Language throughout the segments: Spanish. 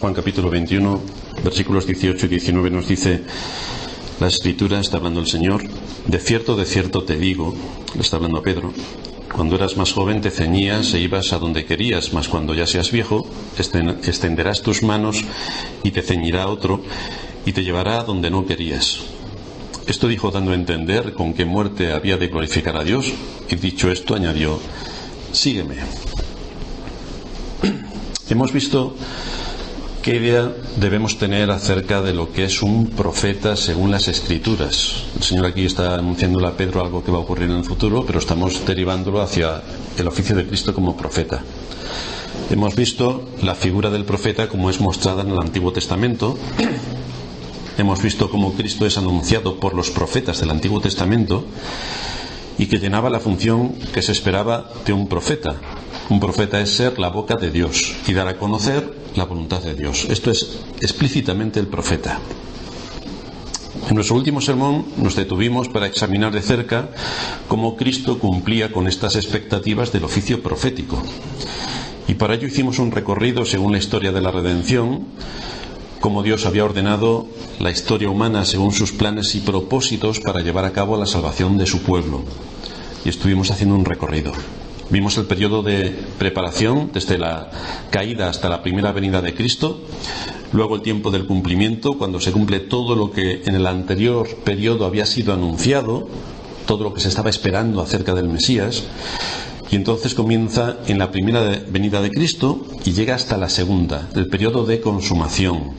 Juan capítulo 21, versículos 18 y 19 nos dice la Escritura, está hablando el Señor: de cierto te digo, le está hablando a Pedro, cuando eras más joven te ceñías e ibas a donde querías, mas cuando ya seas viejo extenderás tus manos y te ceñirá otro y te llevará a donde no querías. Esto dijo dando a entender con qué muerte había de glorificar a Dios, y dicho esto añadió: sígueme. Hemos visto qué idea debemos tener acerca de lo que es un profeta según las Escrituras. El Señor aquí está anunciándole a Pedro algo que va a ocurrir en el futuro, pero estamos derivándolo hacia el oficio de Cristo como profeta. Hemos visto la figura del profeta como es mostrada en el Antiguo Testamento. Hemos visto cómo Cristo es anunciado por los profetas del Antiguo Testamento y que llenaba la función que se esperaba de un profeta. Un profeta es ser la boca de Dios y dar a conocer la voluntad de Dios. Esto es explícitamente el profeta. En nuestro último sermón nos detuvimos para examinar de cerca cómo Cristo cumplía con estas expectativas del oficio profético. Y para ello hicimos un recorrido según la historia de la redención, cómo Dios había ordenado la historia humana según sus planes y propósitos para llevar a cabo la salvación de su pueblo. Y estuvimos haciendo un recorrido. Vimos el periodo de preparación desde la caída hasta la primera venida de Cristo, luego el tiempo del cumplimiento, cuando se cumple todo lo que en el anterior periodo había sido anunciado, todo lo que se estaba esperando acerca del Mesías, y entonces comienza en la primera venida de Cristo y llega hasta la segunda, el periodo de consumación,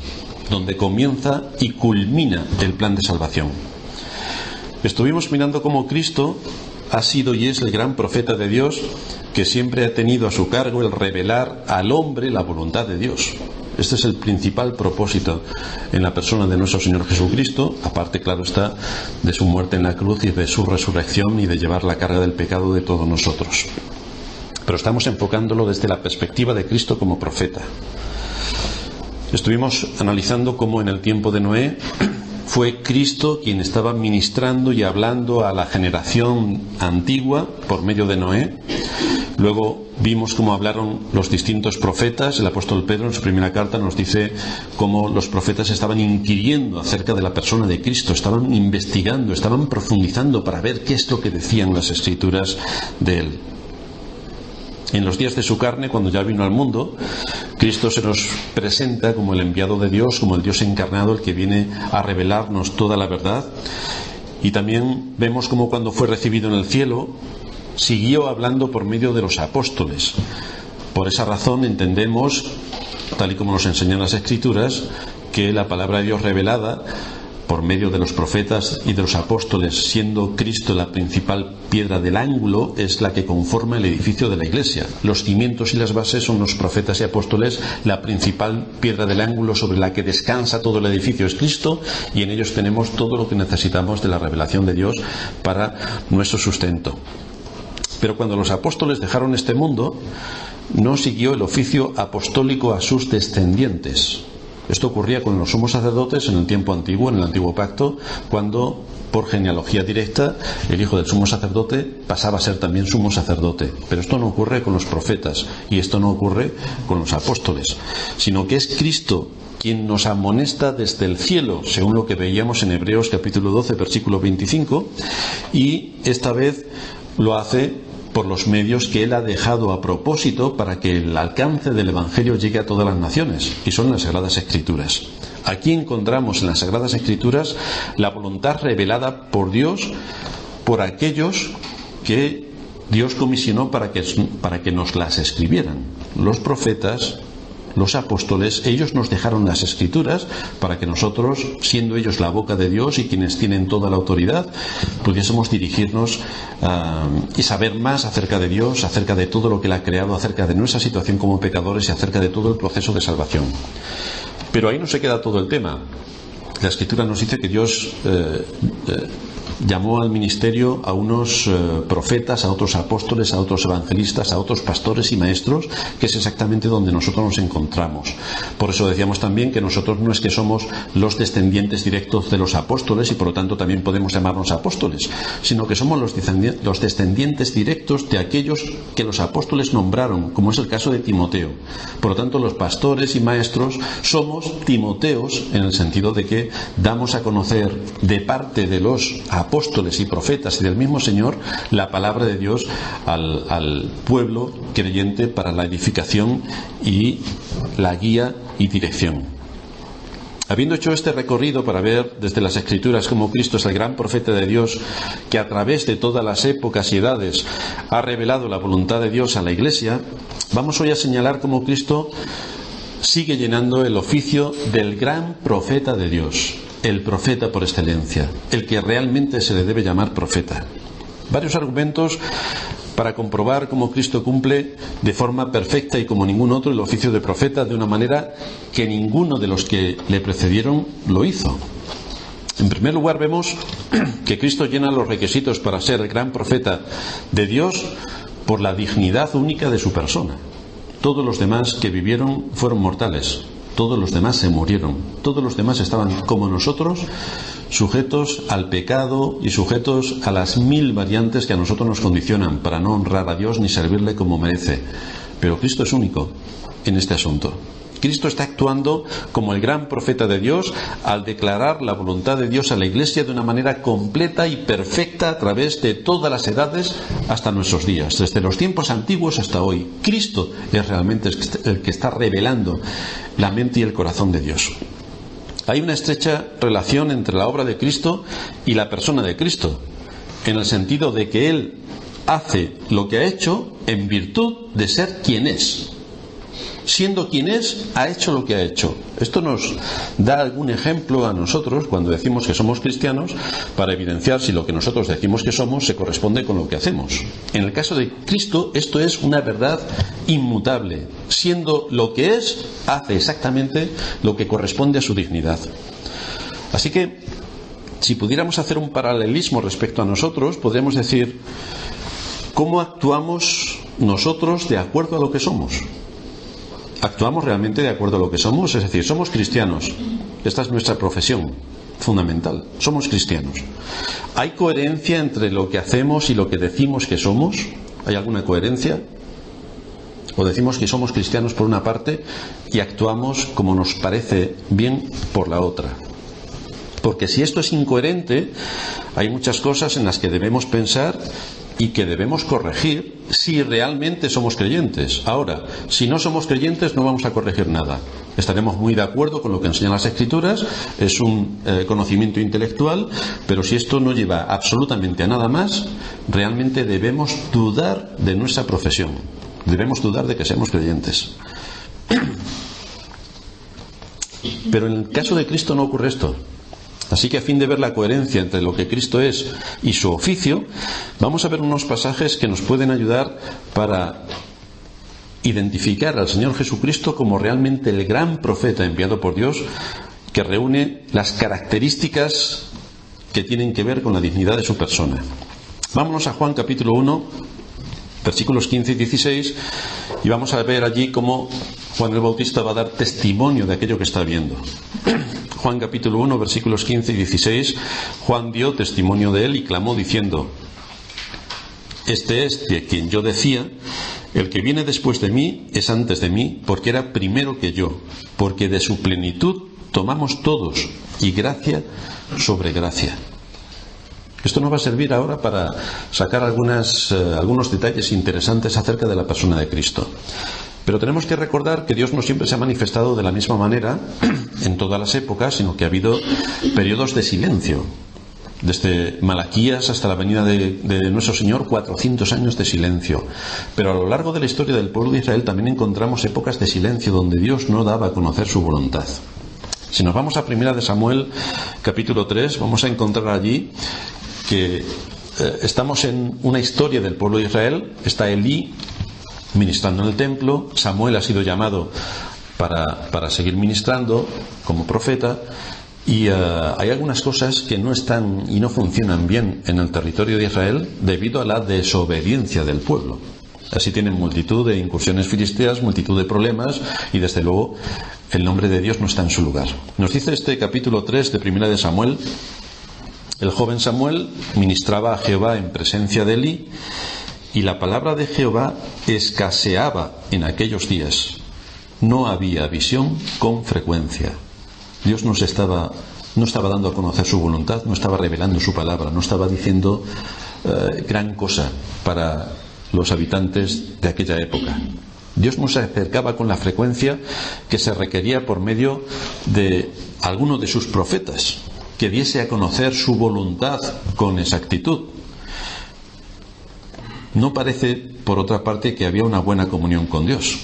donde comienza y culmina el plan de salvación. Estuvimos mirando cómo Cristo ha sido y es el gran profeta de Dios, que siempre ha tenido a su cargo el revelar al hombre la voluntad de Dios. Este es el principal propósito en la persona de nuestro Señor Jesucristo, aparte, claro está, de su muerte en la cruz y de su resurrección y de llevar la carga del pecado de todos nosotros. Pero estamos enfocándolo desde la perspectiva de Cristo como profeta. Estuvimos analizando cómo en el tiempo de Noé fue Cristo quien estaba ministrando y hablando a la generación antigua por medio de Noé. Luego vimos cómo hablaron los distintos profetas. El apóstol Pedro en su primera carta nos dice cómo los profetas estaban inquiriendo acerca de la persona de Cristo, estaban investigando, estaban profundizando para ver qué es lo que decían las Escrituras de él. En los días de su carne, cuando ya vino al mundo, Cristo se nos presenta como el enviado de Dios, como el Dios encarnado, el que viene a revelarnos toda la verdad. Y también vemos cómo cuando fue recibido en el cielo, siguió hablando por medio de los apóstoles. Por esa razón entendemos, tal y como nos enseñan las Escrituras, que la palabra de Dios revelada por medio de los profetas y de los apóstoles, siendo Cristo la principal piedra del ángulo, es la que conforma el edificio de la Iglesia. Los cimientos y las bases son los profetas y apóstoles, la principal piedra del ángulo sobre la que descansa todo el edificio es Cristo, y en ellos tenemos todo lo que necesitamos de la revelación de Dios para nuestro sustento. Pero cuando los apóstoles dejaron este mundo, no siguió el oficio apostólico a sus descendientes. Esto ocurría con los sumos sacerdotes en el tiempo antiguo, en el antiguo pacto, cuando por genealogía directa el hijo del sumo sacerdote pasaba a ser también sumo sacerdote. Pero esto no ocurre con los profetas y esto no ocurre con los apóstoles, sino que es Cristo quien nos amonesta desde el cielo, según lo que veíamos en Hebreos capítulo 12, versículo 25, y esta vez lo hace por los medios que Él ha dejado a propósito para que el alcance del Evangelio llegue a todas las naciones, y son las Sagradas Escrituras. Aquí encontramos en las Sagradas Escrituras la voluntad revelada por Dios por aquellos que Dios comisionó para que nos las escribieran. Los profetas, los apóstoles, ellos nos dejaron las Escrituras para que nosotros, siendo ellos la boca de Dios y quienes tienen toda la autoridad, pudiésemos dirigirnos y saber más acerca de Dios, acerca de todo lo que Él ha creado, acerca de nuestra situación como pecadores y acerca de todo el proceso de salvación. Pero ahí no se queda todo el tema. La Escritura nos dice que Dios llamó al ministerio a unos profetas, a otros apóstoles, a otros evangelistas, a otros pastores y maestros, que es exactamente donde nosotros nos encontramos. Por eso decíamos también que nosotros no es que somos los descendientes directos de los apóstoles y por lo tanto también podemos llamarnos apóstoles, sino que somos los descendientes directos de aquellos que los apóstoles nombraron, como es el caso de Timoteo. Por lo tanto, los pastores y maestros somos Timoteos, en el sentido de que damos a conocer de parte de los apóstoles y profetas y del mismo Señor la palabra de Dios al pueblo creyente para la edificación y la guía y dirección. Habiendo hecho este recorrido para ver desde las Escrituras cómo Cristo es el gran profeta de Dios, que a través de todas las épocas y edades ha revelado la voluntad de Dios a la Iglesia, vamos hoy a señalar cómo Cristo sigue llenando el oficio del gran profeta de Dios, el profeta por excelencia, el que realmente se le debe llamar profeta. Varios argumentos para comprobar cómo Cristo cumple de forma perfecta y como ningún otro el oficio de profeta de una manera que ninguno de los que le precedieron lo hizo. En primer lugar, vemos que Cristo llena los requisitos para ser el gran profeta de Dios por la dignidad única de su persona. Todos los demás que vivieron fueron mortales, todos los demás se murieron, todos los demás estaban como nosotros, sujetos al pecado y sujetos a las 1000 variantes que a nosotros nos condicionan para no honrar a Dios ni servirle como merece. Pero Cristo es único en este asunto. Cristo está actuando como el gran profeta de Dios al declarar la voluntad de Dios a la Iglesia de una manera completa y perfecta a través de todas las edades hasta nuestros días, desde los tiempos antiguos hasta hoy. Cristo es realmente el que está revelando la mente y el corazón de Dios. Hay una estrecha relación entre la obra de Cristo y la persona de Cristo, en el sentido de que Él hace lo que ha hecho en virtud de ser quien es. Siendo quien es, ha hecho lo que ha hecho. Esto nos da algún ejemplo a nosotros cuando decimos que somos cristianos para evidenciar si lo que nosotros decimos que somos se corresponde con lo que hacemos. En el caso de Cristo, esto es una verdad inmutable. Siendo lo que es, hace exactamente lo que corresponde a su dignidad. Así que, si pudiéramos hacer un paralelismo respecto a nosotros, podríamos decir, ¿cómo actuamos nosotros de acuerdo a lo que somos? ¿Actuamos realmente de acuerdo a lo que somos? Es decir, somos cristianos. Esta es nuestra profesión fundamental. Somos cristianos. ¿Hay coherencia entre lo que hacemos y lo que decimos que somos? ¿Hay alguna coherencia? ¿O decimos que somos cristianos por una parte y actuamos como nos parece bien por la otra? Porque si esto es incoherente, hay muchas cosas en las que debemos pensar y que debemos corregir si realmente somos creyentes. Ahora, si no somos creyentes no vamos a corregir nada. Estaremos muy de acuerdo con lo que enseñan las Escrituras, es un conocimiento intelectual, pero si esto no lleva absolutamente a nada más, realmente debemos dudar de nuestra profesión. Debemos dudar de que seamos creyentes. Pero en el caso de Cristo no ocurre esto. Así que a fin de ver la coherencia entre lo que Cristo es y su oficio, vamos a ver unos pasajes que nos pueden ayudar para identificar al Señor Jesucristo como realmente el gran profeta enviado por Dios, que reúne las características que tienen que ver con la dignidad de su persona. Vámonos a Juan capítulo 1, versículos 15 y 16, y vamos a ver allí cómo Juan el Bautista va a dar testimonio de aquello que está viendo. Juan capítulo 1, versículos 15 y 16, Juan dio testimonio de él y clamó diciendo: Este es de quien yo decía, el que viene después de mí es antes de mí, porque era primero que yo, porque de su plenitud tomamos todos, y gracia sobre gracia. Esto nos va a servir ahora para sacar algunos detalles interesantes acerca de la persona de Cristo. Pero tenemos que recordar que Dios no siempre se ha manifestado de la misma manera en todas las épocas, sino que ha habido periodos de silencio. Desde Malaquías hasta la venida de nuestro Señor, 400 años de silencio. Pero a lo largo de la historia del pueblo de Israel también encontramos épocas de silencio donde Dios no daba a conocer su voluntad. Si nos vamos a 1 de Samuel, capítulo 3, vamos a encontrar allí que estamos en una historia del pueblo de Israel. Está Elí ministrando en el templo, Samuel ha sido llamado para seguir ministrando como profeta, Y hay algunas cosas que no están y no funcionan bien en el territorio de Israel debido a la desobediencia del pueblo. Así tienen multitud de incursiones filisteas, multitud de problemas, y desde luego el nombre de Dios no está en su lugar. Nos dice este capítulo 3 de Primera de Samuel: el joven Samuel ministraba a Jehová en presencia de Elí, y la palabra de Jehová escaseaba en aquellos días. No había visión con frecuencia. Dios no estaba dando a conocer su voluntad, no estaba revelando su palabra, no estaba diciendo gran cosa para los habitantes de aquella época. Dios no se acercaba con la frecuencia que se requería por medio de alguno de sus profetas, que diese a conocer su voluntad con exactitud. No parece, por otra parte, que había una buena comunión con Dios.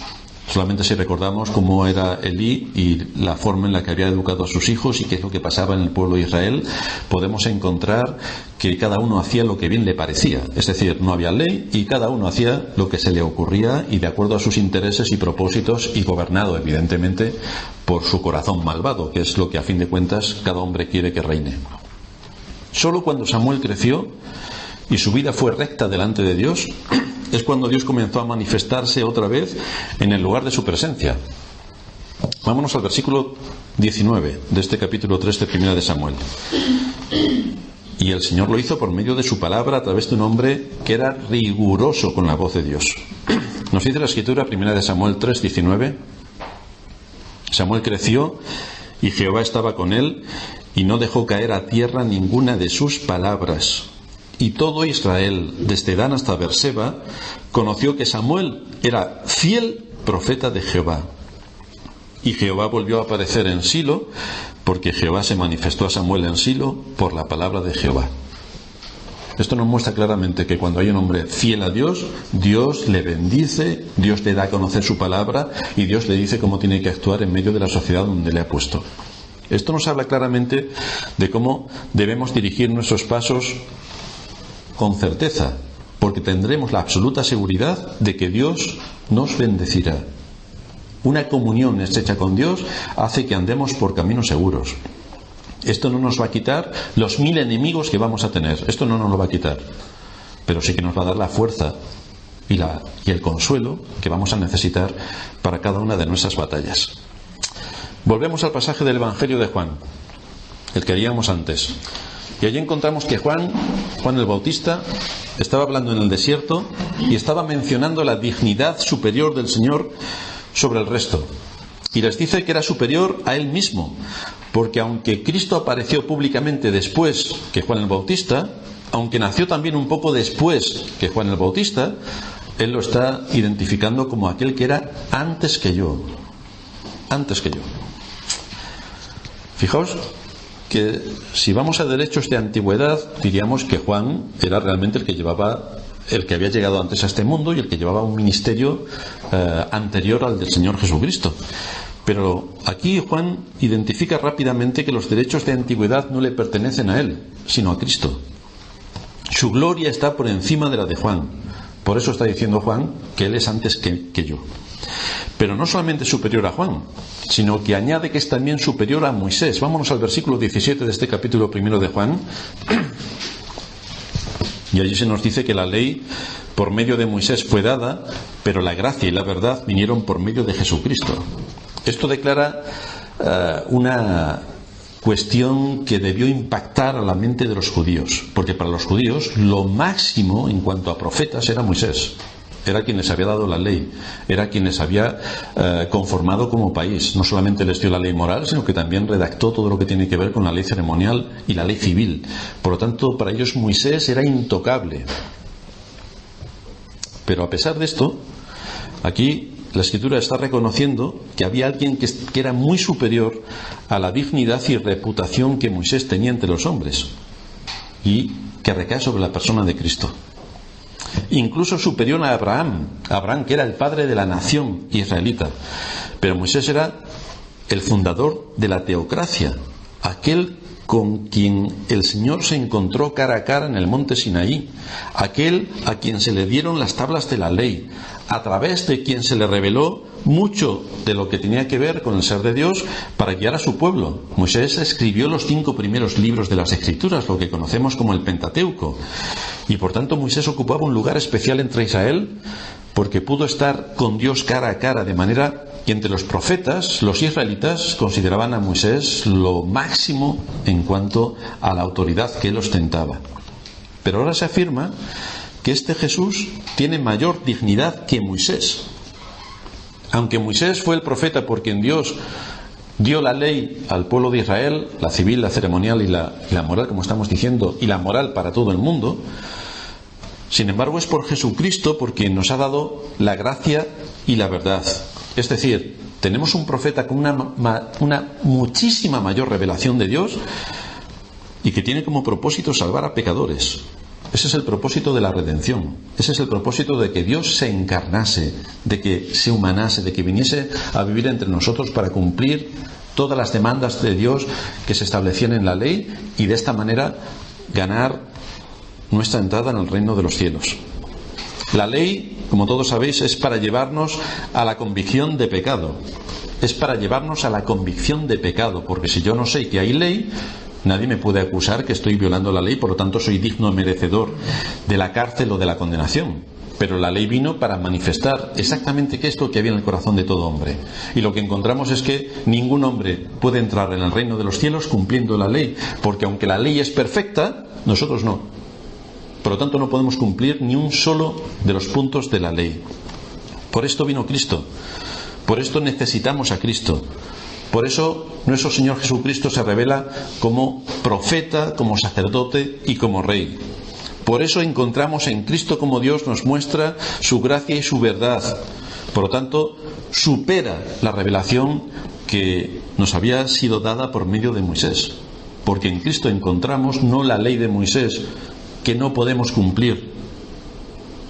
Solamente si recordamos cómo era Elí y la forma en la que había educado a sus hijos y qué es lo que pasaba en el pueblo de Israel, podemos encontrar que cada uno hacía lo que bien le parecía. Es decir, no había ley y cada uno hacía lo que se le ocurría y de acuerdo a sus intereses y propósitos, y gobernado evidentemente por su corazón malvado, que es lo que a fin de cuentas cada hombre quiere que reine. Solo cuando Samuel creció y su vida fue recta delante de Dios, es cuando Dios comenzó a manifestarse otra vez en el lugar de su presencia. Vámonos al versículo 19 de este capítulo 3 de Primera de Samuel. Y el Señor lo hizo por medio de su palabra a través de un hombre que era riguroso con la voz de Dios. Nos dice la Escritura, Primera de Samuel 3, 19: Samuel creció y Jehová estaba con él y no dejó caer a tierra ninguna de sus palabras. Y todo Israel, desde Dan hasta Beerseba, conoció que Samuel era fiel profeta de Jehová. Y Jehová volvió a aparecer en Silo, porque Jehová se manifestó a Samuel en Silo por la palabra de Jehová. Esto nos muestra claramente que cuando hay un hombre fiel a Dios, Dios le bendice, Dios le da a conocer su palabra y Dios le dice cómo tiene que actuar en medio de la sociedad donde le ha puesto. Esto nos habla claramente de cómo debemos dirigir nuestros pasos con certeza, porque tendremos la absoluta seguridad de que Dios nos bendecirá. Una comunión estrecha con Dios hace que andemos por caminos seguros. Esto no nos va a quitar los 1000 enemigos que vamos a tener, esto no nos lo va a quitar, pero sí que nos va a dar la fuerza y el consuelo que vamos a necesitar para cada una de nuestras batallas. Volvemos al pasaje del Evangelio de Juan, el que leíamos antes. Y allí encontramos que Juan el Bautista estaba hablando en el desierto y estaba mencionando la dignidad superior del Señor sobre el resto. Y les dice que era superior a él mismo, porque aunque Cristo apareció públicamente después que Juan el Bautista, aunque nació también un poco después que Juan el Bautista, él lo está identificando como aquel que era antes que yo. Antes que yo. Fijaos que si vamos a derechos de antigüedad, diríamos que Juan era realmente el que había llegado antes a este mundo y el que llevaba un ministerio anterior al del Señor Jesucristo. Pero aquí Juan identifica rápidamente que los derechos de antigüedad no le pertenecen a él, sino a Cristo. Su gloria está por encima de la de Juan. Por eso está diciendo Juan que él es antes que yo. Pero no solamente superior a Juan, sino que añade que es también superior a Moisés. Vámonos al versículo 17 de este capítulo 1 de Juan. Y allí se nos dice que la ley por medio de Moisés fue dada, pero la gracia y la verdad vinieron por medio de Jesucristo. Esto declara una cuestión que debió impactar a la mente de los judíos, porque para los judíos lo máximo en cuanto a profetas era Moisés. Era quien les había dado la ley, era quien les había conformado como país. No solamente les dio la ley moral, sino que también redactó todo lo que tiene que ver con la ley ceremonial y la ley civil. Por lo tanto, para ellos Moisés era intocable. Pero a pesar de esto, aquí la Escritura está reconociendo que había alguien que era muy superior a la dignidad y reputación que Moisés tenía entre los hombres, y que recae sobre la persona de Cristo. Incluso superior a Abraham, que era el padre de la nación israelita. Pero Moisés era el fundador de la teocracia, aquel con quien el Señor se encontró cara a cara en el monte Sinaí, aquel a quien se le dieron las tablas de la ley, a través de quien se le reveló mucho de lo que tenía que ver con el ser de Dios para guiar a su pueblo. Moisés escribió los 5 primeros libros de las Escrituras, lo que conocemos como el Pentateuco, y por tanto Moisés ocupaba un lugar especial entre Israel porque pudo estar con Dios cara a cara, de manera que entre los profetas, los israelitas consideraban a Moisés lo máximo en cuanto a la autoridad que él ostentaba. Pero ahora se afirma que este Jesús tiene mayor dignidad que Moisés. Aunque Moisés fue el profeta por quien Dios dio la ley al pueblo de Israel, la civil, la ceremonial y la moral, como estamos diciendo, y la moral para todo el mundo, sin embargo es por Jesucristo por quien nos ha dado la gracia y la verdad. Es decir, tenemos un profeta con una muchísima mayor revelación de Dios y que tiene como propósito salvar a pecadores. Ese es el propósito de la redención. Ese es el propósito de que Dios se encarnase, de que se humanase, de que viniese a vivir entre nosotros para cumplir todas las demandas de Dios que se establecían en la ley y de esta manera ganar nuestra entrada en el reino de los cielos. La ley, como todos sabéis, es para llevarnos a la convicción de pecado. Es para llevarnos a la convicción de pecado, porque si yo no sé que hay ley, nadie me puede acusar que estoy violando la ley, por lo tanto soy digno merecedor de la cárcel o de la condenación. Pero la ley vino para manifestar exactamente qué es lo que había en el corazón de todo hombre. Y lo que encontramos es que ningún hombre puede entrar en el reino de los cielos cumpliendo la ley, porque aunque la ley es perfecta, nosotros no. Por lo tanto no podemos cumplir ni un solo de los puntos de la ley. Por esto vino Cristo. Por esto necesitamos a Cristo. Por eso nuestro Señor Jesucristo se revela como profeta, como sacerdote y como rey. Por eso encontramos en Cristo como Dios nos muestra su gracia y su verdad. Por lo tanto, supera la revelación que nos había sido dada por medio de Moisés. Porque en Cristo encontramos no la ley de Moisés, que no podemos cumplir,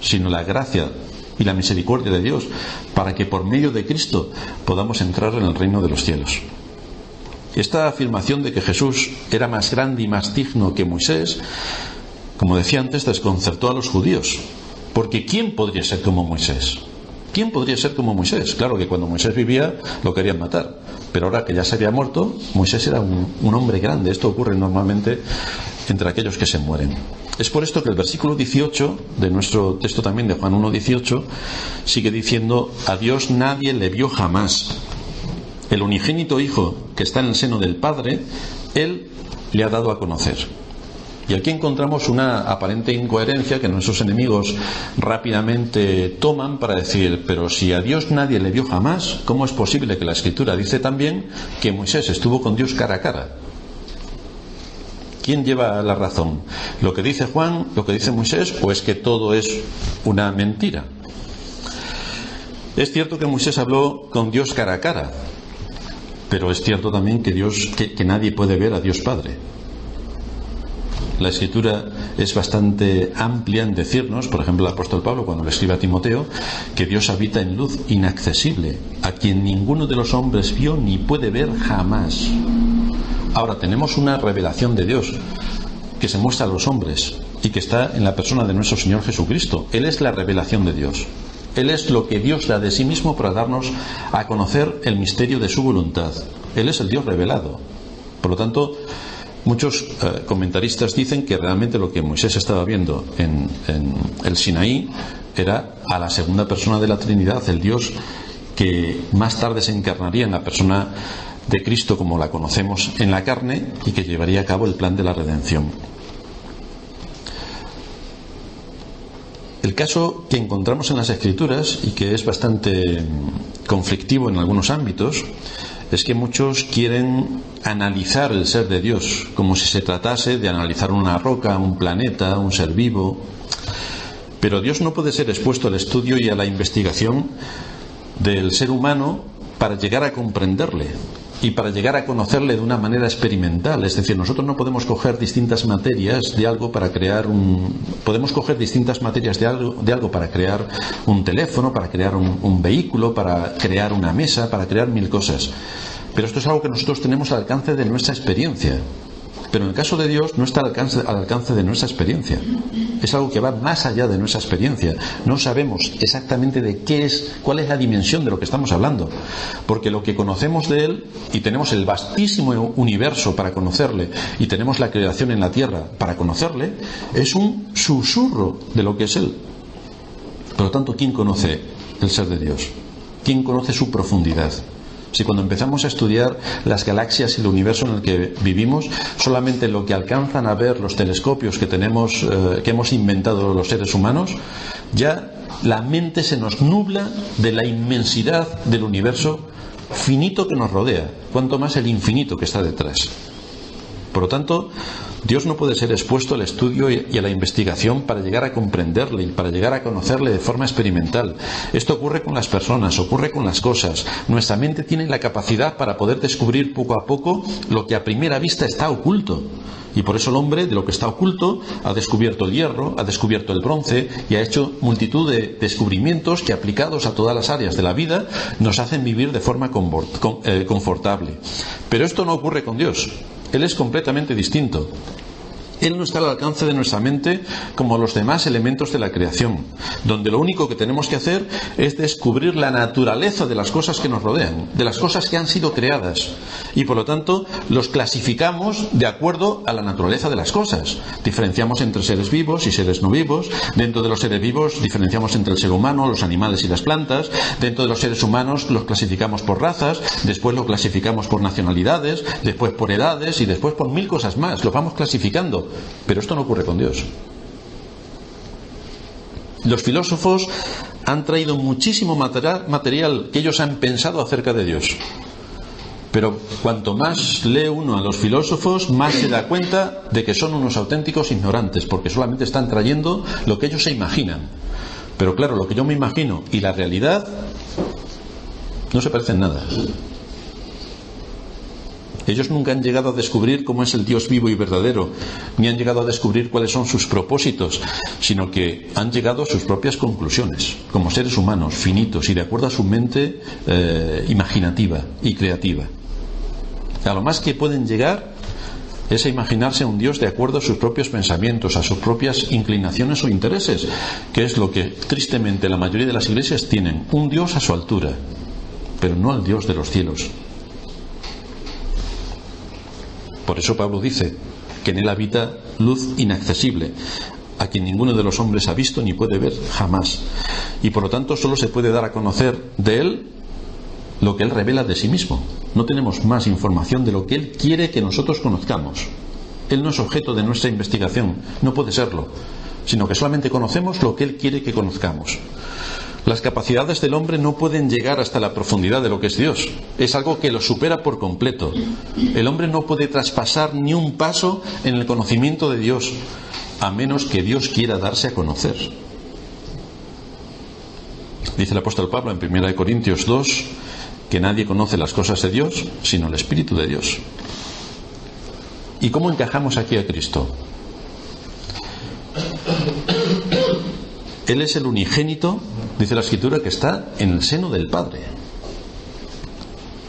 sino la gracia y la misericordia de Dios, para que por medio de Cristo podamos entrar en el reino de los cielos. Esta afirmación de que Jesús era más grande y más digno que Moisés, como decía antes, desconcertó a los judíos, porque ¿quién podría ser como Moisés? ¿Quién podría ser como Moisés? Claro que cuando Moisés vivía lo querían matar, pero ahora que ya se había muerto, Moisés era un hombre grande. Esto ocurre normalmente entre aquellos que se mueren. Es por esto que el versículo 18 de nuestro texto también, de Juan 1:18, sigue diciendo: a Dios nadie le vio jamás. El unigénito Hijo que está en el seno del Padre, Él le ha dado a conocer. Y aquí encontramos una aparente incoherencia que nuestros enemigos rápidamente toman para decir: pero si a Dios nadie le vio jamás, ¿cómo es posible que la Escritura dice también que Moisés estuvo con Dios cara a cara? ¿Quién lleva la razón? ¿Lo que dice Juan, lo que dice Moisés, o es que todo es una mentira? Es cierto que Moisés habló con Dios cara a cara, pero es cierto también que nadie puede ver a Dios Padre. La Escritura es bastante amplia en decirnos, por ejemplo el apóstol Pablo cuando le escribe a Timoteo, que Dios habita en luz inaccesible, a quien ninguno de los hombres vio ni puede ver jamás. Ahora tenemos una revelación de Dios que se muestra a los hombres y que está en la persona de nuestro Señor Jesucristo. Él es la revelación de Dios. Él es lo que Dios da de sí mismo para darnos a conocer el misterio de su voluntad. Él es el Dios revelado. Por lo tanto, muchos comentaristas dicen que realmente lo que Moisés estaba viendo en el Sinaí era a la segunda persona de la Trinidad, el Dios que más tarde se encarnaría en la persona de Cristo como la conocemos en la carne y que llevaría a cabo el plan de la redención. El caso que encontramos en las Escrituras, y que es bastante conflictivo en algunos ámbitos, es que muchos quieren analizar el ser de Dios como si se tratase de analizar una roca, un planeta, un ser vivo. Pero Dios no puede ser expuesto al estudio y a la investigación del ser humano para llegar a comprenderle y para llegar a conocerle de una manera experimental. Es decir, nosotros no podemos coger distintas materias de algo para crear podemos coger distintas materias de algo para crear un teléfono, para crear un vehículo, para crear una mesa, para crear 1000 cosas. Pero esto es algo que nosotros tenemos al alcance de nuestra experiencia. Pero en el caso de Dios no está al alcance de nuestra experiencia. Es algo que va más allá de nuestra experiencia. No sabemos exactamente cuál es la dimensión de lo que estamos hablando. Porque lo que conocemos de Él, y tenemos el vastísimo universo para conocerle, y tenemos la creación en la tierra para conocerle, es un susurro de lo que es Él. Por lo tanto, ¿quién conoce el ser de Dios? ¿Quién conoce su profundidad? Si cuando empezamos a estudiar las galaxias y el universo en el que vivimos, solamente lo que alcanzan a ver los telescopios que hemos inventado los seres humanos, ya la mente se nos nubla de la inmensidad del universo finito que nos rodea, cuanto más el infinito que está detrás. Por lo tanto, Dios no puede ser expuesto al estudio y a la investigación para llegar a comprenderle y para llegar a conocerle de forma experimental. Esto ocurre con las personas, ocurre con las cosas. Nuestra mente tiene la capacidad para poder descubrir poco a poco lo que a primera vista está oculto. Y por eso el hombre, de lo que está oculto, ha descubierto el hierro, ha descubierto el bronce y ha hecho multitud de descubrimientos que, aplicados a todas las áreas de la vida, nos hacen vivir de forma confortable. Pero esto no ocurre con Dios. Él es completamente distinto. Él no está al alcance de nuestra mente como los demás elementos de la creación, donde lo único que tenemos que hacer es descubrir la naturaleza de las cosas que nos rodean, de las cosas que han sido creadas, y por lo tanto los clasificamos de acuerdo a la naturaleza de las cosas. Diferenciamos entre seres vivos y seres no vivos. Dentro de los seres vivos diferenciamos entre el ser humano, los animales y las plantas. Dentro de los seres humanos los clasificamos por razas, después lo clasificamos por nacionalidades, después por edades y después por 1000 cosas más. Lo vamos clasificando. Pero esto no ocurre con Dios. Los filósofos han traído muchísimo material que ellos han pensado acerca de Dios. Pero cuanto más lee uno a los filósofos, más se da cuenta de que son unos auténticos ignorantes, porque solamente están trayendo lo que ellos se imaginan. Pero claro, lo que yo me imagino y la realidad no se parecen nada. Ellos nunca han llegado a descubrir cómo es el Dios vivo y verdadero, ni han llegado a descubrir cuáles son sus propósitos, sino que han llegado a sus propias conclusiones, como seres humanos, finitos y de acuerdo a su mente imaginativa y creativa. A lo más que pueden llegar es a imaginarse a un Dios de acuerdo a sus propios pensamientos, a sus propias inclinaciones o intereses, que es lo que tristemente la mayoría de las iglesias tienen, un Dios a su altura, pero no al Dios de los cielos. Por eso Pablo dice que en él habita luz inaccesible, a quien ninguno de los hombres ha visto ni puede ver jamás. Y por lo tanto solo se puede dar a conocer de él lo que él revela de sí mismo. No tenemos más información de lo que él quiere que nosotros conozcamos. Él no es objeto de nuestra investigación, no puede serlo, sino que solamente conocemos lo que él quiere que conozcamos. Las capacidades del hombre no pueden llegar hasta la profundidad de lo que es Dios. Es algo que lo supera por completo. El hombre no puede traspasar ni un paso en el conocimiento de Dios, a menos que Dios quiera darse a conocer. Dice el apóstol Pablo en 1 Corintios 2 que nadie conoce las cosas de Dios sino el Espíritu de Dios. ¿Y cómo encajamos aquí a Cristo? Él es el unigénito, dice la Escritura, que está en el seno del Padre.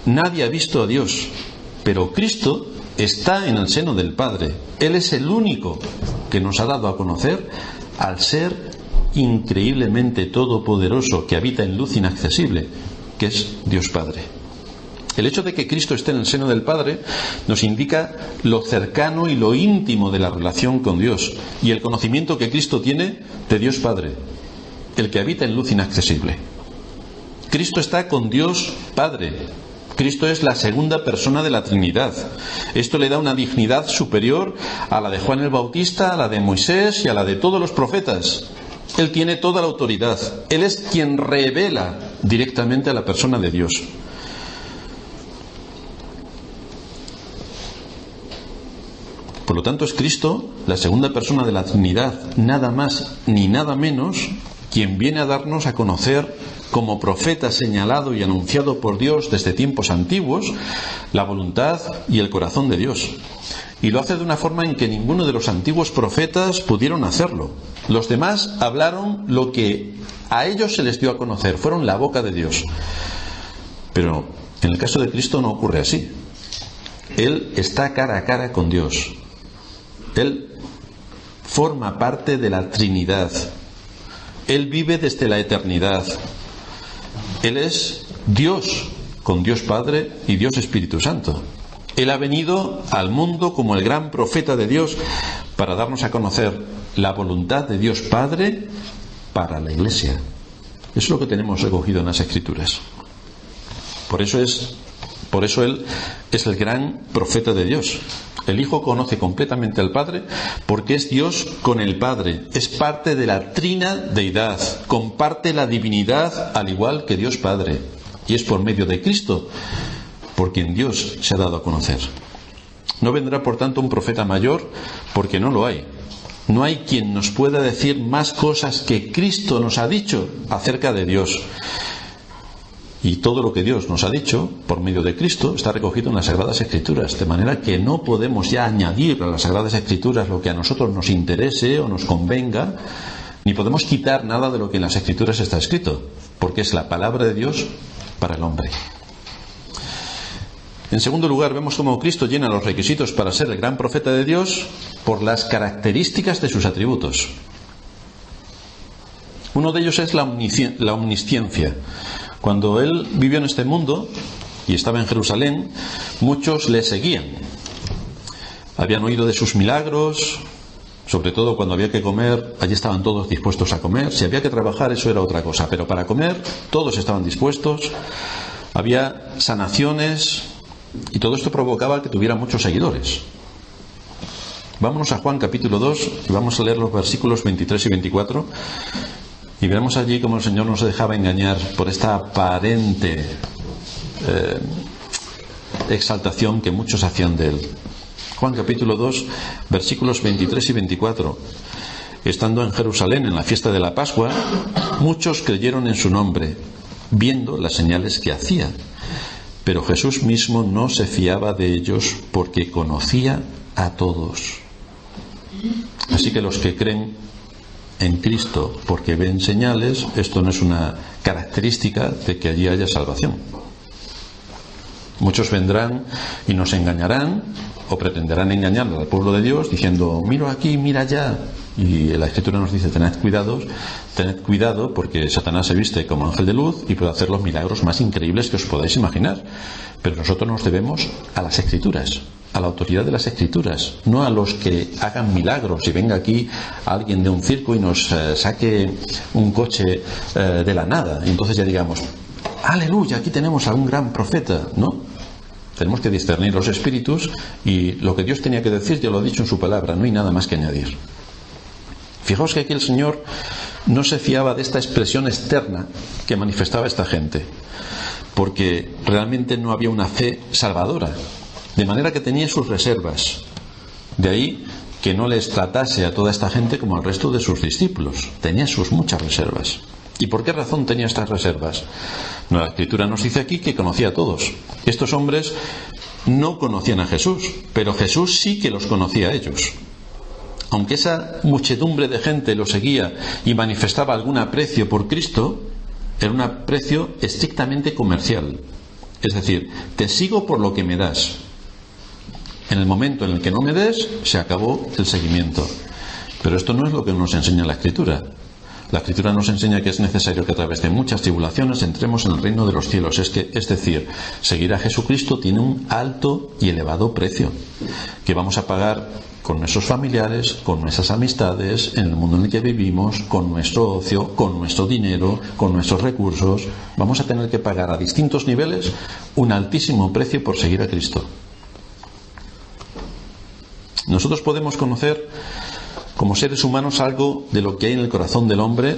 Nadie ha visto a Dios, pero Cristo está en el seno del Padre. Él es el único que nos ha dado a conocer al ser increíblemente todopoderoso que habita en luz inaccesible, que es Dios Padre. El hecho de que Cristo esté en el seno del Padre nos indica lo cercano y lo íntimo de la relación con Dios y el conocimiento que Cristo tiene de Dios Padre, el que habita en luz inaccesible. Cristo está con Dios Padre. Cristo es la segunda persona de la Trinidad. Esto le da una dignidad superior a la de Juan el Bautista, a la de Moisés y a la de todos los profetas. Él tiene toda la autoridad. Él es quien revela directamente a la persona de Dios. Por lo tanto, es Cristo, la segunda persona de la Trinidad, nada más ni nada menos, quien viene a darnos a conocer, como profeta señalado y anunciado por Dios desde tiempos antiguos, la voluntad y el corazón de Dios. Y lo hace de una forma en que ninguno de los antiguos profetas pudieron hacerlo. Los demás hablaron lo que a ellos se les dio a conocer, fueron la boca de Dios. Pero en el caso de Cristo no ocurre así. Él está cara a cara con Dios. Él forma parte de la Trinidad. Él vive desde la eternidad. Él es Dios, con Dios Padre y Dios Espíritu Santo. Él ha venido al mundo como el gran profeta de Dios para darnos a conocer la voluntad de Dios Padre para la Iglesia. Eso es lo que tenemos recogido en las Escrituras. Por eso Él es el gran profeta de Dios. El Hijo conoce completamente al Padre porque es Dios con el Padre. Es parte de la trina deidad. Comparte la divinidad al igual que Dios Padre. Y es por medio de Cristo por quien Dios se ha dado a conocer. No vendrá por tanto un profeta mayor, porque no lo hay. No hay quien nos pueda decir más cosas que Cristo nos ha dicho acerca de Dios. Y todo lo que Dios nos ha dicho por medio de Cristo está recogido en las Sagradas Escrituras, de manera que no podemos ya añadir a las Sagradas Escrituras lo que a nosotros nos interese o nos convenga, ni podemos quitar nada de lo que en las Escrituras está escrito, porque es la palabra de Dios para el hombre. En segundo lugar, vemos cómo Cristo llena los requisitos para ser el gran profeta de Dios por las características de sus atributos. Uno de ellos es la omnisciencia. Cuando Él vivió en este mundo y estaba en Jerusalén, muchos le seguían. Habían oído de sus milagros, sobre todo cuando había que comer, allí estaban todos dispuestos a comer. Si había que trabajar, eso era otra cosa, pero para comer todos estaban dispuestos. Había sanaciones. Y todo esto provocaba que tuviera muchos seguidores. Vámonos a Juan capítulo 2 y vamos a leer los versículos 23 y 24 y veremos allí cómo el Señor no se dejaba engañar por esta aparente exaltación que muchos hacían de Él. Juan capítulo 2 versículos 23 y 24. Estando en Jerusalén en la fiesta de la Pascua, muchos creyeron en su nombre, viendo las señales que hacía. Pero Jesús mismo no se fiaba de ellos porque conocía a todos. Así que los que creen en Cristo porque ven señales, esto no es una característica de que allí haya salvación. Muchos vendrán y nos engañarán o pretenderán engañar al pueblo de Dios diciendo, mira aquí, mira allá. Y la Escritura nos dice, tened cuidado porque Satanás se viste como ángel de luz y puede hacer los milagros más increíbles que os podáis imaginar. Pero nosotros nos debemos a las Escrituras, a la autoridad de las Escrituras, no a los que hagan milagros y venga aquí alguien de un circo y nos saque un coche de la nada. Y entonces ya digamos, aleluya, aquí tenemos a un gran profeta, ¿no? Tenemos que discernir los espíritus y lo que Dios tenía que decir ya lo ha dicho en su palabra, no hay nada más que añadir. Fijaos que aquí el Señor no se fiaba de esta expresión externa que manifestaba esta gente, porque realmente no había una fe salvadora, de manera que tenía sus reservas. De ahí que no les tratase a toda esta gente como al resto de sus discípulos, tenía sus muchas reservas. ¿Y por qué razón tenía estas reservas? No, la Escritura nos dice aquí que conocía a todos. Estos hombres no conocían a Jesús, pero Jesús sí que los conocía a ellos. Aunque esa muchedumbre de gente lo seguía y manifestaba algún aprecio por Cristo, era un aprecio estrictamente comercial. Es decir, te sigo por lo que me das. En el momento en el que no me des, se acabó el seguimiento. Pero esto no es lo que nos enseña la Escritura. La Escritura nos enseña que es necesario que a través de muchas tribulaciones entremos en el reino de los cielos. Es decir, seguir a Jesucristo tiene un alto y elevado precio que vamos a pagar con nuestros familiares, con nuestras amistades, en el mundo en el que vivimos, con nuestro ocio, con nuestro dinero, con nuestros recursos. Vamos a tener que pagar a distintos niveles un altísimo precio por seguir a Cristo. Nosotros podemos conocer como seres humanos algo de lo que hay en el corazón del hombre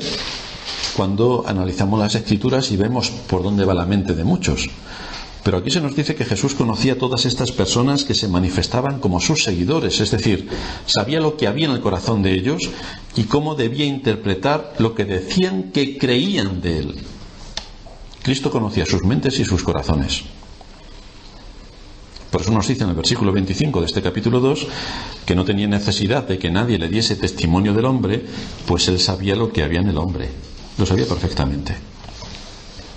cuando analizamos las Escrituras y vemos por dónde va la mente de muchos. Pero aquí se nos dice que Jesús conocía a todas estas personas que se manifestaban como sus seguidores, es decir, sabía lo que había en el corazón de ellos y cómo debía interpretar lo que decían que creían de Él. Cristo conocía sus mentes y sus corazones. Por eso nos dice en el versículo 25 de este capítulo 2 que no tenía necesidad de que nadie le diese testimonio del hombre, pues Él sabía lo que había en el hombre. Lo sabía perfectamente.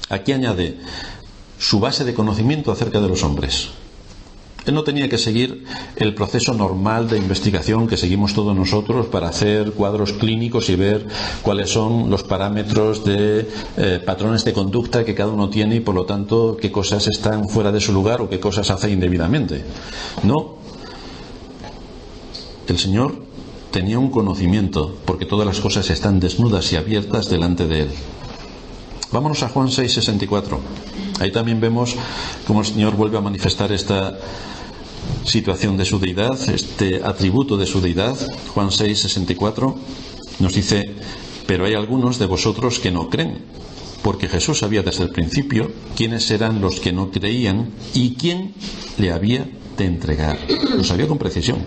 Aquí añade su base de conocimiento acerca de los hombres. Él no tenía que seguir el proceso normal de investigación que seguimos todos nosotros para hacer cuadros clínicos y ver cuáles son los parámetros de patrones de conducta que cada uno tiene y por lo tanto qué cosas están fuera de su lugar o qué cosas hace indebidamente. No. El Señor tenía un conocimiento porque todas las cosas están desnudas y abiertas delante de Él. Vámonos a Juan 6:64. Ahí también vemos cómo el Señor vuelve a manifestar esta situación de su deidad, este atributo de su deidad. Juan 6:64 nos dice: pero hay algunos de vosotros que no creen, porque Jesús sabía desde el principio quiénes eran los que no creían y quién le había de entregar. Lo sabía con precisión.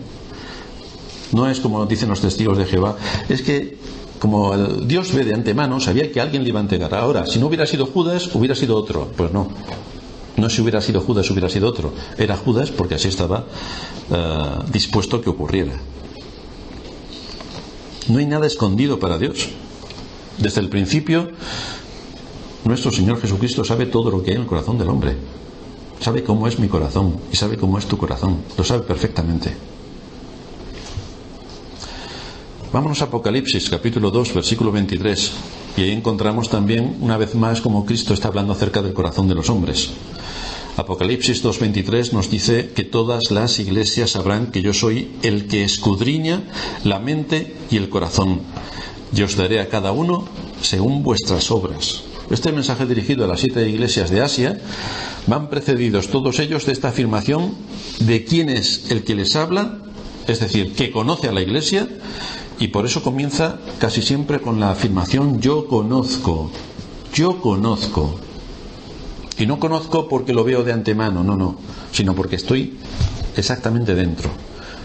No es como dicen los testigos de Jehová, es que como el Dios ve de antemano, sabía que alguien le iba a entregar. Ahora, si no hubiera sido Judas, hubiera sido otro. Pues no. No si hubiera sido Judas, hubiera sido otro. Era Judas porque así estaba dispuesto a que ocurriera. No hay nada escondido para Dios. Desde el principio, nuestro Señor Jesucristo sabe todo lo que hay en el corazón del hombre. Sabe cómo es mi corazón y sabe cómo es tu corazón. Lo sabe perfectamente. Vámonos a Apocalipsis, capítulo 2, versículo 23. Y ahí encontramos también, una vez más, cómo Cristo está hablando acerca del corazón de los hombres. Apocalipsis 2:23 nos dice que todas las iglesias sabrán que yo soy el que escudriña la mente y el corazón. Y os daré a cada uno según vuestras obras. Este mensaje dirigido a las 7 iglesias de Asia van precedidos todos ellos de esta afirmación de quién es el que les habla, es decir, que conoce a la iglesia. Y por eso comienza casi siempre con la afirmación yo conozco. Y no conozco porque lo veo de antemano, no, sino porque estoy exactamente dentro.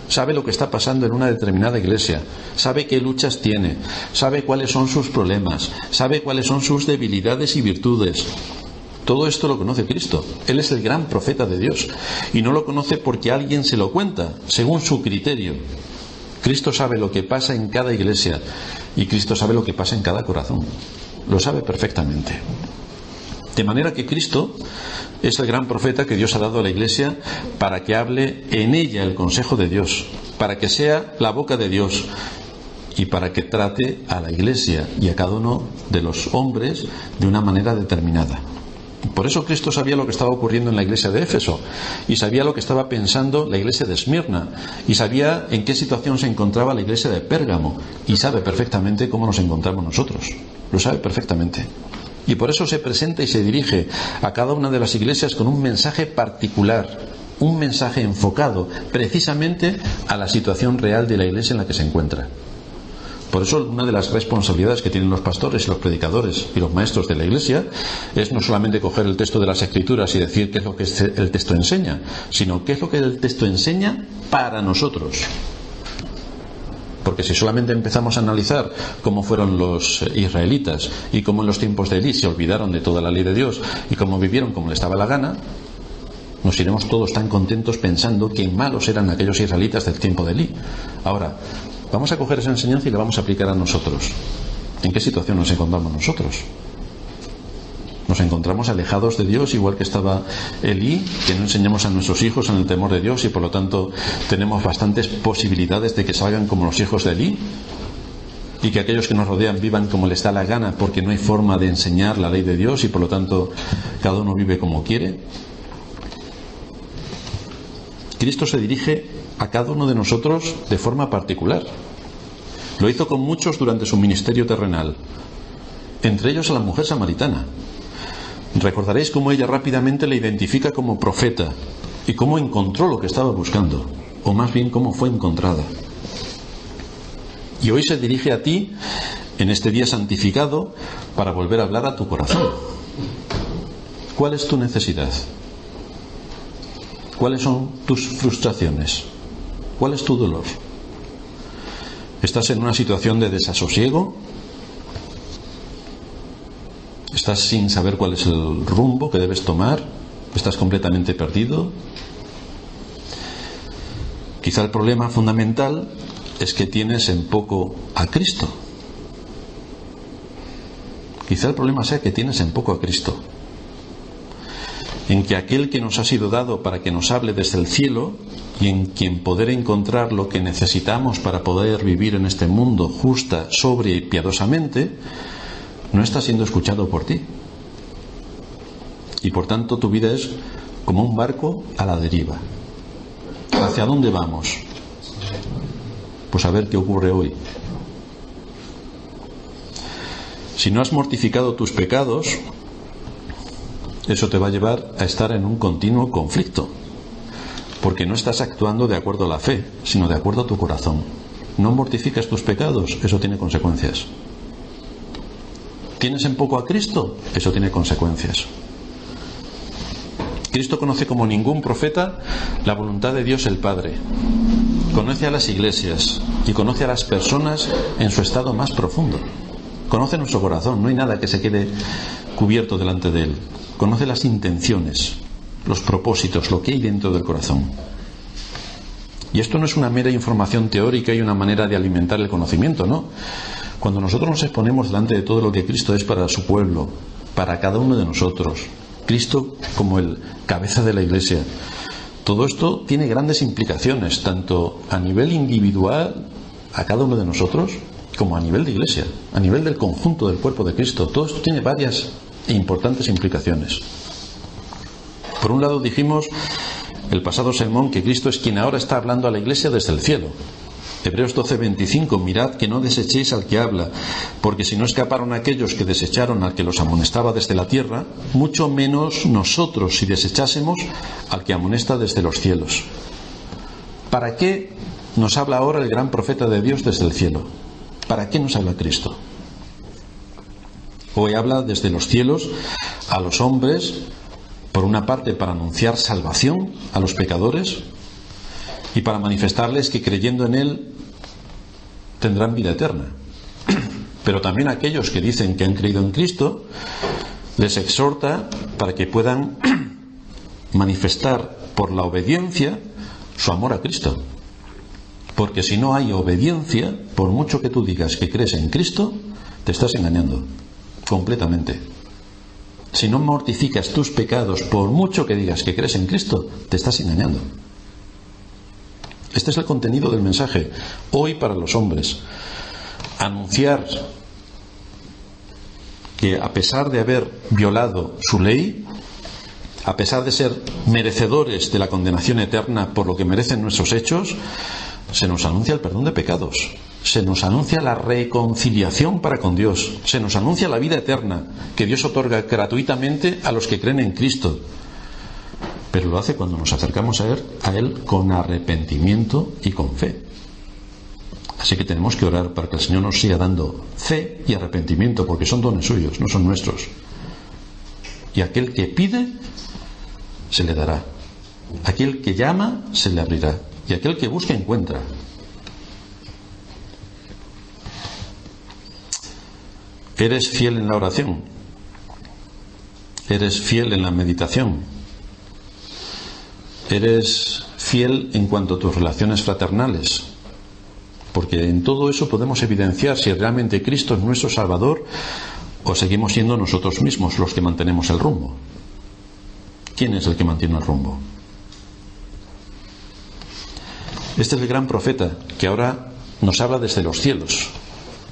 Sabe lo que está pasando en una determinada iglesia, sabe qué luchas tiene, sabe cuáles son sus problemas, sabe cuáles son sus debilidades y virtudes. Todo esto lo conoce Cristo. Él es el gran profeta de Dios. Y no lo conoce porque alguien se lo cuenta, según su criterio. Cristo sabe lo que pasa en cada iglesia y Cristo sabe lo que pasa en cada corazón. Lo sabe perfectamente. De manera que Cristo es el gran profeta que Dios ha dado a la iglesia para que hable en ella el consejo de Dios, para que sea la boca de Dios y para que trate a la iglesia y a cada uno de los hombres de una manera determinada. Por eso Cristo sabía lo que estaba ocurriendo en la iglesia de Éfeso y sabía lo que estaba pensando la iglesia de Esmirna y sabía en qué situación se encontraba la iglesia de Pérgamo y sabe perfectamente cómo nos encontramos nosotros. Lo sabe perfectamente. Y por eso se presenta y se dirige a cada una de las iglesias con un mensaje particular, un mensaje enfocado precisamente a la situación real de la iglesia en la que se encuentra. Por eso una de las responsabilidades que tienen los pastores y los predicadores y los maestros de la iglesia es no solamente coger el texto de las Escrituras y decir qué es lo que el texto enseña, sino qué es lo que el texto enseña para nosotros. Porque si solamente empezamos a analizar cómo fueron los israelitas y cómo en los tiempos de Elí se olvidaron de toda la ley de Dios y cómo vivieron como les daba la gana, nos iremos todos tan contentos pensando que malos eran aquellos israelitas del tiempo de Elí. Ahora, vamos a coger esa enseñanza y la vamos a aplicar a nosotros. ¿En qué situación nos encontramos nosotros? Nos encontramos alejados de Dios, igual que estaba Elí, que no enseñamos a nuestros hijos en el temor de Dios y por lo tanto tenemos bastantes posibilidades de que salgan como los hijos de Elí y que aquellos que nos rodean vivan como les da la gana porque no hay forma de enseñar la ley de Dios y por lo tanto cada uno vive como quiere. Cristo se dirige a cada uno de nosotros de forma particular. Lo hizo con muchos durante su ministerio terrenal, entre ellos a la mujer samaritana. Recordaréis cómo ella rápidamente le identifica como profeta y cómo encontró lo que estaba buscando, o más bien cómo fue encontrada. Y hoy se dirige a ti en este día santificado para volver a hablar a tu corazón. ¿Cuál es tu necesidad? ¿Cuáles son tus frustraciones? ¿Cuál es tu dolor? ¿Estás en una situación de desasosiego? ¿Estás sin saber cuál es el rumbo que debes tomar? ¿Estás completamente perdido? Quizá el problema fundamental es que tienes en poco a Cristo. Quizá el problema sea que tienes en poco a Cristo. en que aquel que nos ha sido dado para que nos hable desde el cielo y en quien poder encontrar lo que necesitamos para poder vivir en este mundo justa, sobria y piadosamente, no está siendo escuchado por ti. Y por tanto tu vida es como un barco a la deriva. ¿Hacia dónde vamos? Pues a ver qué ocurre hoy. Si no has mortificado tus pecados, eso te va a llevar a estar en un continuo conflicto, porque no estás actuando de acuerdo a la fe, sino de acuerdo a tu corazón. No mortificas tus pecados, eso tiene consecuencias. ¿Tienes en poco a Cristo? Eso tiene consecuencias. Cristo conoce como ningún profeta la voluntad de Dios el Padre. Conoce a las iglesias y conoce a las personas en su estado más profundo. Conoce nuestro corazón, no hay nada que se quede cubierto delante de Él. Conoce las intenciones, los propósitos, lo que hay dentro del corazón. Y esto no es una mera información teórica y una manera de alimentar el conocimiento, ¿no? Cuando nosotros nos exponemos delante de todo lo que Cristo es para su pueblo, para cada uno de nosotros, Cristo como el cabeza de la Iglesia, todo esto tiene grandes implicaciones, tanto a nivel individual, a cada uno de nosotros, como a nivel de Iglesia, a nivel del conjunto del cuerpo de Cristo. Todo esto tiene varias e importantes implicaciones. Por un lado dijimos el pasado sermón que Cristo es quien ahora está hablando a la Iglesia desde el cielo. Hebreos 12:25, mirad que no desechéis al que habla, porque si no escaparon aquellos que desecharon al que los amonestaba desde la tierra, mucho menos nosotros si desechásemos al que amonesta desde los cielos. ¿Para qué nos habla ahora el gran profeta de Dios desde el cielo? ¿Para qué nos habla Cristo? Hoy habla desde los cielos a los hombres, por una parte para anunciar salvación a los pecadores y para manifestarles que creyendo en Él tendrán vida eterna. Pero también a aquellos que dicen que han creído en Cristo, les exhorta para que puedan manifestar por la obediencia su amor a Cristo. Porque si no hay obediencia, por mucho que tú digas que crees en Cristo, te estás engañando completamente. Si no mortificas tus pecados, por mucho que digas que crees en Cristo, te estás engañando. Este es el contenido del mensaje hoy para los hombres. Anunciar que a pesar de haber violado su ley, a pesar de ser merecedores de la condenación eterna por lo que merecen nuestros hechos, se nos anuncia el perdón de pecados, se nos anuncia la reconciliación para con Dios, se nos anuncia la vida eterna que Dios otorga gratuitamente a los que creen en Cristo. Pero lo hace cuando nos acercamos a Él con arrepentimiento y con fe. Así que tenemos que orar para que el Señor nos siga dando fe y arrepentimiento, porque son dones suyos, no son nuestros. Y aquel que pide, se le dará. Aquel que llama, se le abrirá. Y aquel que busca, encuentra. ¿Eres fiel en la oración? ¿Eres fiel en la meditación? ¿Eres fiel en cuanto a tus relaciones fraternales? Porque en todo eso podemos evidenciar si realmente Cristo es nuestro Salvador o seguimos siendo nosotros mismos los que mantenemos el rumbo. ¿Quién es el que mantiene el rumbo? Este es el gran profeta que ahora nos habla desde los cielos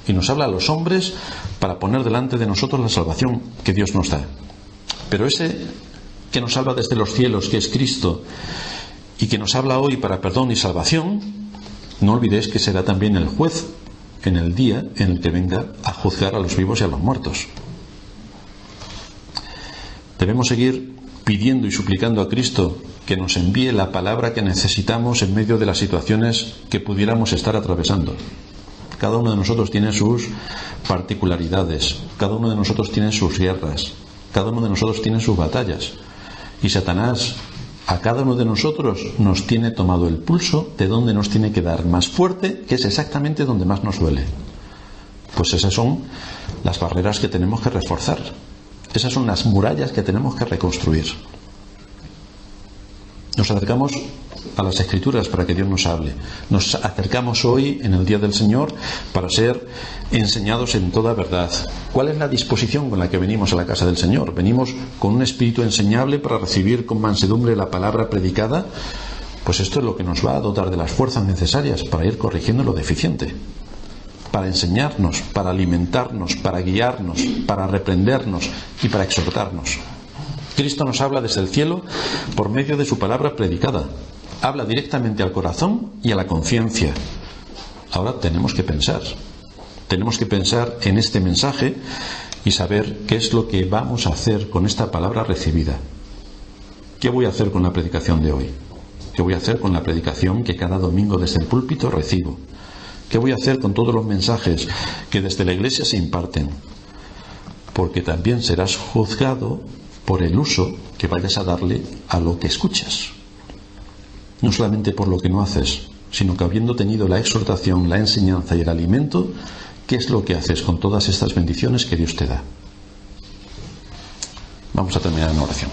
y nos habla a los hombres para poner delante de nosotros la salvación que Dios nos da. Pero ese que nos habla desde los cielos, que es Cristo, y que nos habla hoy para perdón y salvación, no olvidéis que será también el juez en el día en el que venga a juzgar a los vivos y a los muertos. Debemos seguir pidiendo y suplicando a Cristo que nos envíe la palabra que necesitamos en medio de las situaciones que pudiéramos estar atravesando. Cada uno de nosotros tiene sus particularidades, cada uno de nosotros tiene sus guerras, cada uno de nosotros tiene sus batallas. Y Satanás a cada uno de nosotros nos tiene tomado el pulso de dónde nos tiene que dar más fuerte, que es exactamente donde más nos duele. Pues esas son las barreras que tenemos que reforzar. Esas son las murallas que tenemos que reconstruir. Nos acercamos a las Escrituras para que Dios nos hable. Nos acercamos hoy, en el Día del Señor, para ser enseñados en toda verdad. ¿Cuál es la disposición con la que venimos a la casa del Señor? ¿Venimos con un espíritu enseñable para recibir con mansedumbre la palabra predicada? Pues esto es lo que nos va a dotar de las fuerzas necesarias para ir corrigiendo lo deficiente, para enseñarnos, para alimentarnos, para guiarnos, para reprendernos y para exhortarnos. Cristo nos habla desde el cielo por medio de su palabra predicada. Habla directamente al corazón y a la conciencia. Ahora tenemos que pensar en este mensaje y saber qué es lo que vamos a hacer con esta palabra recibida. ¿Qué voy a hacer con la predicación de hoy? ¿Qué voy a hacer con la predicación que cada domingo desde el púlpito recibo? ¿Qué voy a hacer con todos los mensajes que desde la iglesia se imparten? Porque también serás juzgado por el uso que vayas a darle a lo que escuchas. No solamente por lo que no haces, sino que habiendo tenido la exhortación, la enseñanza y el alimento, ¿qué es lo que haces con todas estas bendiciones que Dios te da? Vamos a terminar en oración.